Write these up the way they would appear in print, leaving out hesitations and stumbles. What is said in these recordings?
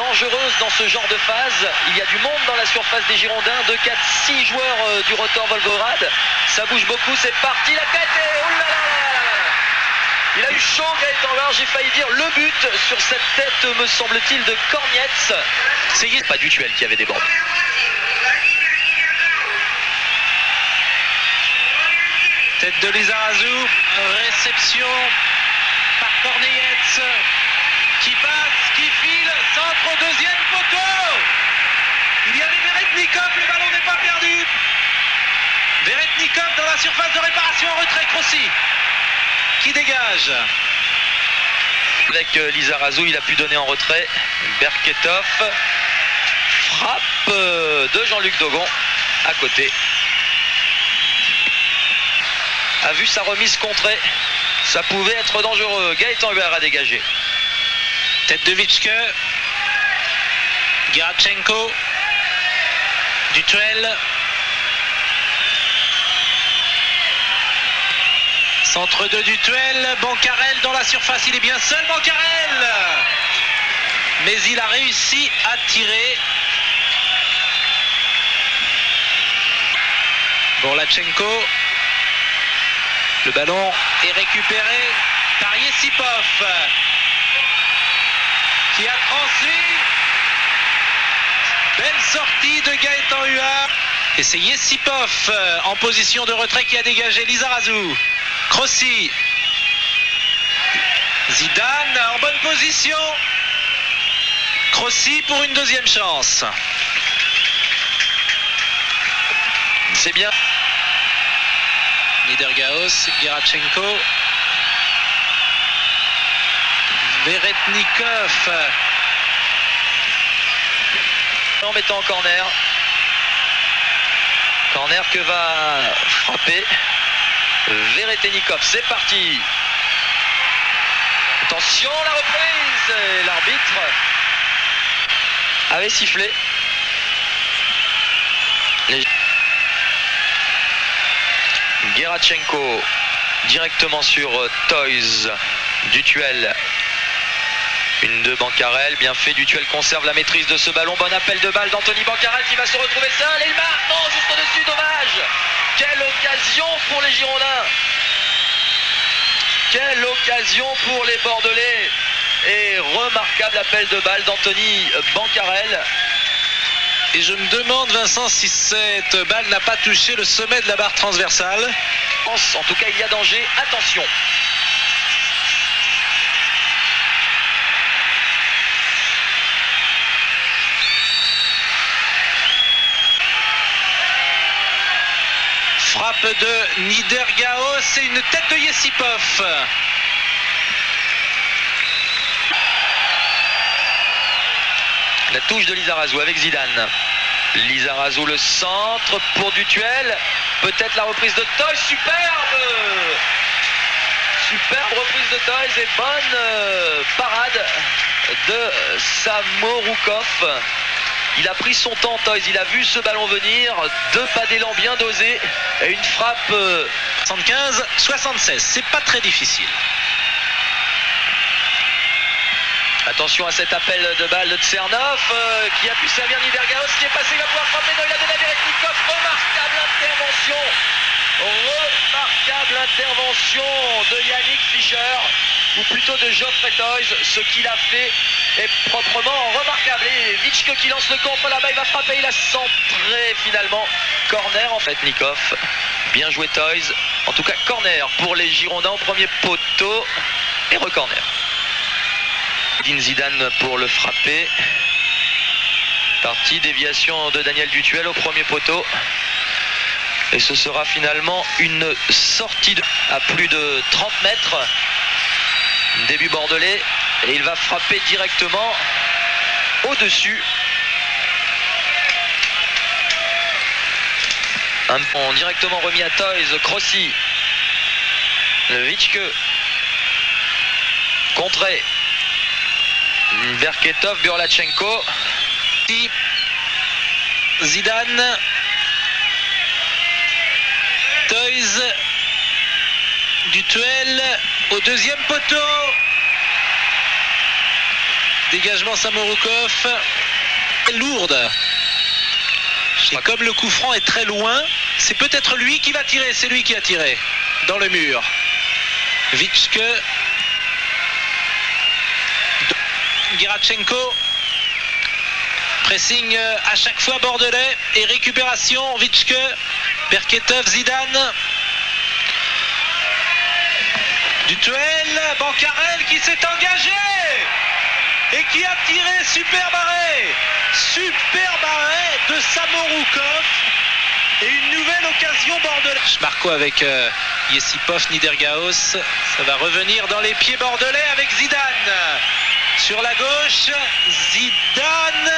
dangereuse dans ce genre de phase. Il y a du monde dans la surface des Girondins. 2, 4, 6 joueurs du Rotor Volgograd. Ça bouge beaucoup, c'est parti, la tête et oh là là là là. Il a eu chaud Gaëtan Huard, j'ai failli dire le but sur cette tête, me semble-t-il, de Kornietz. C'est pas Dutuel qui avait débordé. Tête de Lizarazu, réception par Kornietz qui passe, qui file, centre au deuxième poteau. Il y avait Veretnikov, le ballon n'est pas perdu. Veretnikov dans la surface de réparation, en retrait, Crossi qui dégage. Avec Lizarazu, il a pu donner en retrait. Berketov, frappe de Jean-Luc Dogon à côté. A vu sa remise contrée, ça pouvait être dangereux. Gaëtan Huard a dégagé. Tête de Vitschke, Gerachenko, Dutuel, centre de Dutuel, Bancarel dans la surface, il est bien seul Bancarel, mais il a réussi à tirer. Borlachenko, le ballon est récupéré par Yesipov qui a transmis. Belle sortie de Gaëtan Huard. Et c'est Yesipov en position de retrait qui a dégagé Lizarazu. Crossi. Zidane en bonne position. Crossi pour une deuxième chance. C'est bien. Niedergaos, Gerachenko, Veretnikov. En mettant en corner. Corner que va frapper Veretnikov. C'est parti. Attention, la reprise. L'arbitre avait sifflé. Gerachenko directement sur Toys. Dutuel. Une de Bancarel, bien fait, Dutuel conserve la maîtrise de ce ballon, bon appel de balle d'Anthony Bancarel qui va se retrouver seul et il marque, non, juste au-dessus, dommage. Quelle occasion pour les Girondins. Quelle occasion pour les Bordelais. Et remarquable appel de balle d'Anthony Bancarel. Et je me demande, Vincent, si cette balle n'a pas touché le sommet de la barre transversale. En tout cas, il y a danger, attention. Frappe de Niedergaos et une tête de Yesipov. La touche de Lizarazu avec Zidane. Lizarazu le centre pour Dutuel. Peut-être la reprise de Toys. Superbe. Superbe reprise de Toys et bonne parade de Samorukov. Il a pris son temps, Toys. Il a vu ce ballon venir. 2 pas d'élan bien dosés. Et une frappe 75-76. C'est pas très difficile. Attention à cet appel de balle de Tsernov qui a pu servir Niedergaos qui est passé, il va pouvoir frapper, non, il a donné à Veretnikov. Remarquable intervention de Yannick Fischer, ou plutôt de Geoffrey Toys. Ce qu'il a fait est proprement remarquable. Et Vitschke qui lance le contre là-bas, il va frapper, il a centré finalement. Corner en fait, Nikov. Bien joué Toys. En tout cas, corner pour les Girondins au premier poteau et recorner. Zidane pour le frapper. Partie, déviation de Daniel Dutuel au premier poteau. Et ce sera finalement une sortie à plus de 30 mètres. Début bordelais. Et il va frapper directement au-dessus. Un pont directement remis à Toys. Crossi. Le Vitschke. Contré. Berketov, Borlachenko. Zidane. Toys. Dutuel au deuxième poteau. Dégagement Samorukov. Lourde. Et comme le coup franc est très loin, c'est peut-être lui qui va tirer. C'est lui qui a tiré dans le mur. Vitschke. Girachenko. Pressing à chaque fois bordelais. Et récupération. Vitschke. Berketov, Zidane. Dutuel. Bancarel qui s'est engagé. Et qui a tiré. Super arrêt. Super arrêt de Samorukov. Et une nouvelle occasion bordelais. Schmarko avec Yesipov, Niedergaos. Ça va revenir dans les pieds bordelais avec Zidane. Sur la gauche, Zidane.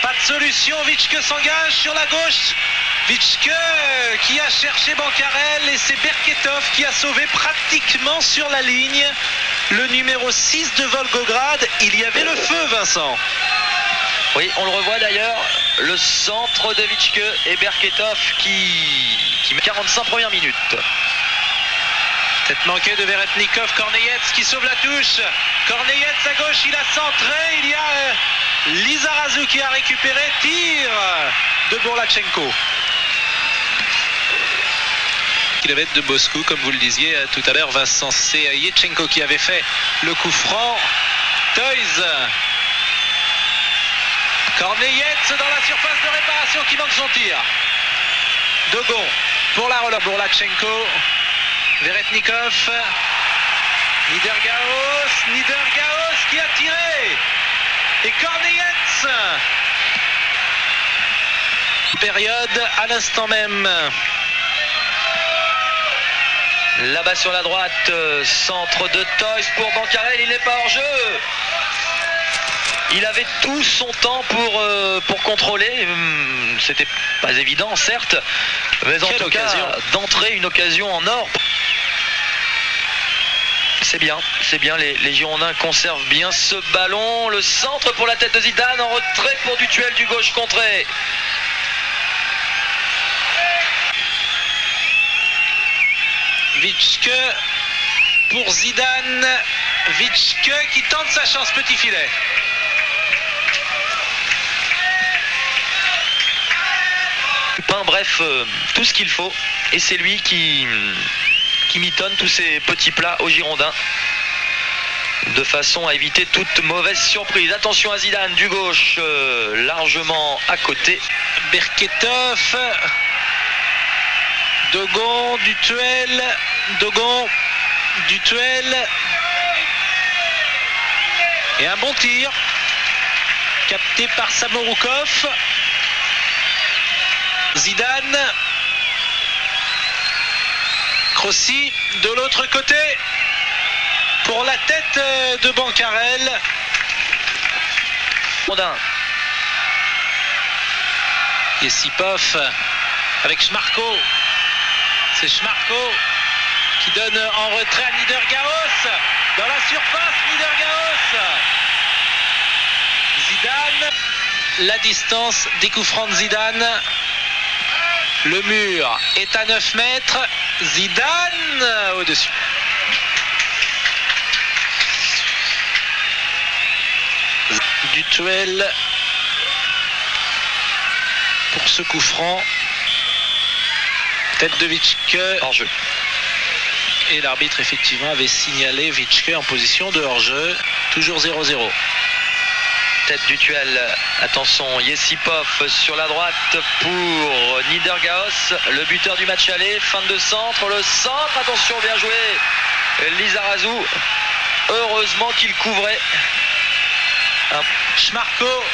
Pas de solution. Vitschke s'engage sur la gauche. Vitschke qui a cherché Bancarel. Et c'est Berketov qui a sauvé pratiquement sur la ligne le numéro 6 de Volgograd. Il y avait le feu, Vincent. Oui, on le revoit d'ailleurs, le centre de Vitschke et Berketov qui met 45 premières minutes. Tête manquée de Veretnikov, Korneyets qui sauve la touche. Korneyets à gauche, il a centré, il y a Lizarazu qui a récupéré, tir de Bourlachenko. Kilomètres de Moscou, comme vous le disiez tout à l'heure, Vincent, c'est Yetchenko qui avait fait le coup franc. Toys. Korneyets dans la surface de réparation qui manque son tir. Dogon pour la relance. Bourlachenko. Veretnikov. Niedergaos qui a tiré. Et Korneyets. Période à l'instant même. Là-bas sur la droite, centre de Toys pour Bancarel, il n'est pas hors jeu. Il avait tout son temps pour contrôler. C'était pas évident, certes, mais en tout cas, d'entrer une occasion en or. C'est bien, les Girondins conservent bien ce ballon. Le centre pour la tête de Zidane, en retrait pour Dutuel du gauche contré. Vitschke pour Zidane. Vitschke qui tente sa chance, petit filet. Bref, tout ce qu'il faut. Et c'est lui qui mitonne tous ces petits plats aux Girondins. De façon à éviter toute mauvaise surprise. Attention à Zidane du gauche, largement à côté. Berketov. Dogon, Dutuel. Dogon, Dutuel. Et un bon tir. Capté par Samorukov. Zidane. Crossi de l'autre côté pour la tête de Bancarel. Yesipov avec Schmarko. C'est Schmarko qui donne en retrait à Niedergaos. Dans la surface, Niedergaos. Zidane. La distance des coups francs de Zidane. Le mur est à 9 mètres. Zidane au-dessus. Dutuel pour ce coup franc. Tête de Vitschke. Hors-jeu. Et l'arbitre effectivement avait signalé Vitschke en position de hors-jeu. Toujours 0-0. Tête Dutuel, attention, Yesipov sur la droite pour Niedergaos, le buteur du match aller, fin de centre, le centre, attention, bien joué, Lizarazu, heureusement qu'il couvrait. Schmarko,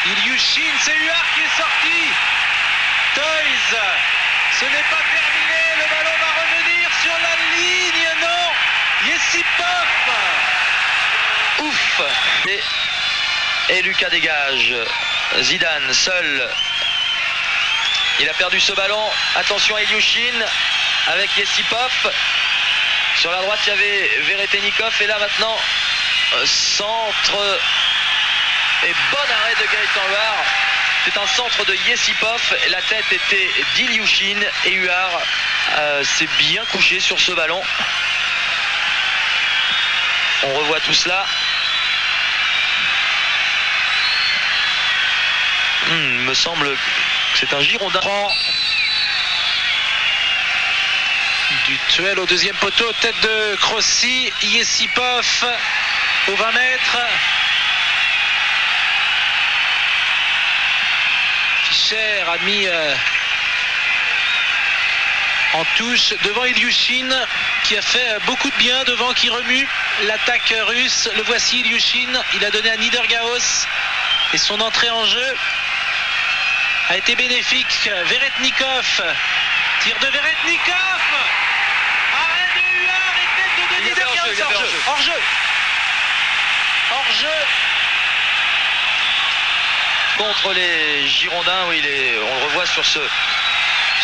Ilyushin, c'est Huard qui est sorti, Toys, ce n'est pas terminé, le ballon va revenir sur la ligne, non, Yesipov. Ouf. Et Lucas dégage. Zidane seul. Il a perdu ce ballon. Attention à Ilyushin avec Yesipov. Sur la droite, il y avait Veretnikov. Et là maintenant, centre. Et bon arrêt de Gaëtan Huard. C'est un centre de Yesipov. La tête était d'Ilyushin. Et Huard s'est bien couché sur ce ballon. On revoit tout cela. Il me semble que c'est un Girondin. Du Tuel au deuxième poteau, tête de Crossi, Yesipov au 20 mètres. Fischer a mis en touche devant Ilyushin qui a fait beaucoup de bien devant, qui remue l'attaque russe. Le voici Ilyushin, il a donné à Niedergaos et son entrée en jeu a été bénéfique. Veretnikov, tir de Veretnikov, arrêt de Huard et tête de Niedergaos. Hors-jeu. Contre les Girondins, oui, on le revoit sur ce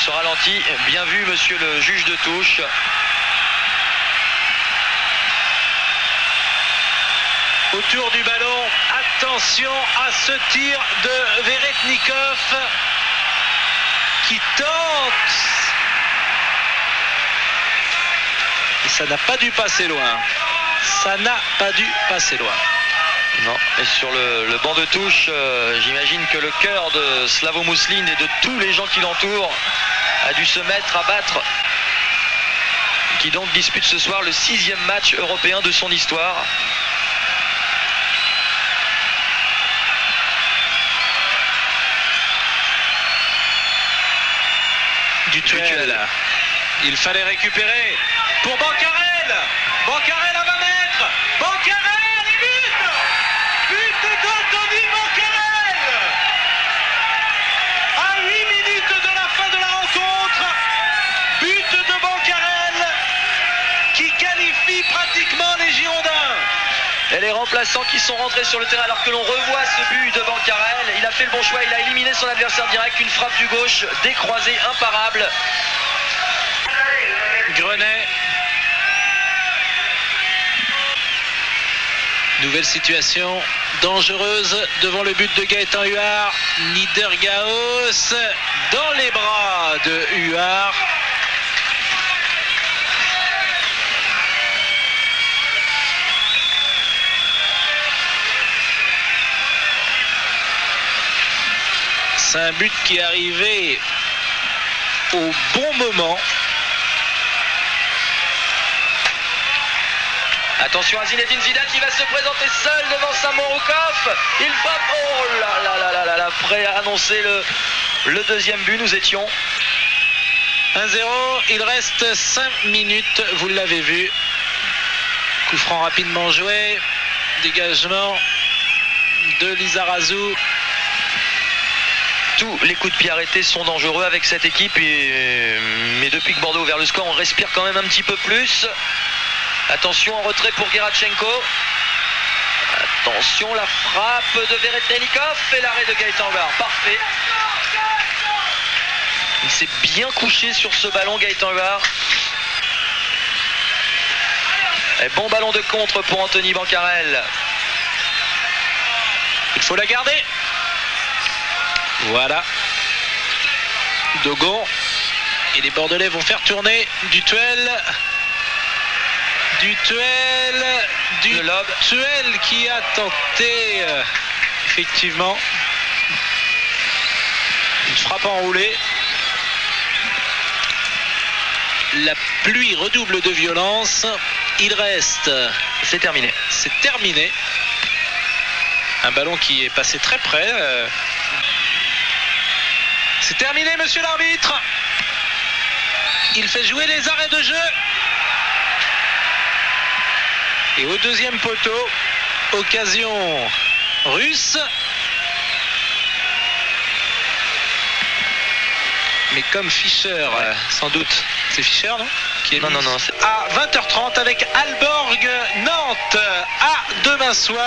ralenti. Bien vu, monsieur le juge de touche. Autour du ballon, attention à ce tir de Veretnikov qui tente. Et ça n'a pas dû passer loin. Non. Et sur le banc de touche, j'imagine que le cœur de Slavo Muslin et de tous les gens qui l'entourent a dû se mettre à battre. Qui donc dispute ce soir le 6e match européen de son histoire. Du Tuel. Il fallait récupérer pour Bancarel. Bancarel à 20 mètres. Bancarel et but. But d'Anthony Bancarel. À 8 minutes de la fin de la rencontre. But de Bancarel qui qualifie pratiquement les Girondins. Et les remplaçants qui sont rentrés sur le terrain alors que l'on revoit ce but de Bancarel. Il a fait le bon choix, il a éliminé son adversaire direct. Une frappe du gauche, décroisée, imparable. Grenet. Nouvelle situation dangereuse devant le but de Gaëtan Huard. Niedergaos dans les bras de Huard. C'est un but qui est arrivé au bon moment. Attention à Zinedine Zidane qui va se présenter seul devant Samorukov. Il frappe. Oh là là, prêt à annoncer le deuxième but. Nous étions 1-0. Il reste 5 minutes. Vous l'avez vu. Coup franc rapidement joué. Dégagement de Lizarazu. Tous les coups de pied arrêtés sont dangereux avec cette équipe. Mais depuis que Bordeaux a ouvert le score, on respire quand même un petit peu plus. Attention en retrait pour Gerachenko. Attention la frappe de Veretnikov et l'arrêt de Gaëtan Huard. Parfait. Il s'est bien couché sur ce ballon Gaëtan Huard. Et bon ballon de contre pour Anthony Bancarel. Il faut la garder. Voilà. Dogon. Et les Bordelais vont faire tourner du Tuel. Du Tuel qui a tenté effectivement une frappe enroulée. La pluie redouble de violence. Il reste. C'est terminé. C'est terminé. Un ballon qui est passé très près. C'est terminé, monsieur l'arbitre. Il fait jouer les arrêts de jeu. Et au deuxième poteau, occasion russe. Mais comme Fischer, sans doute, c'est Fischer, non? Non. À 20h30 avec Aalborg Nantes. À demain soir.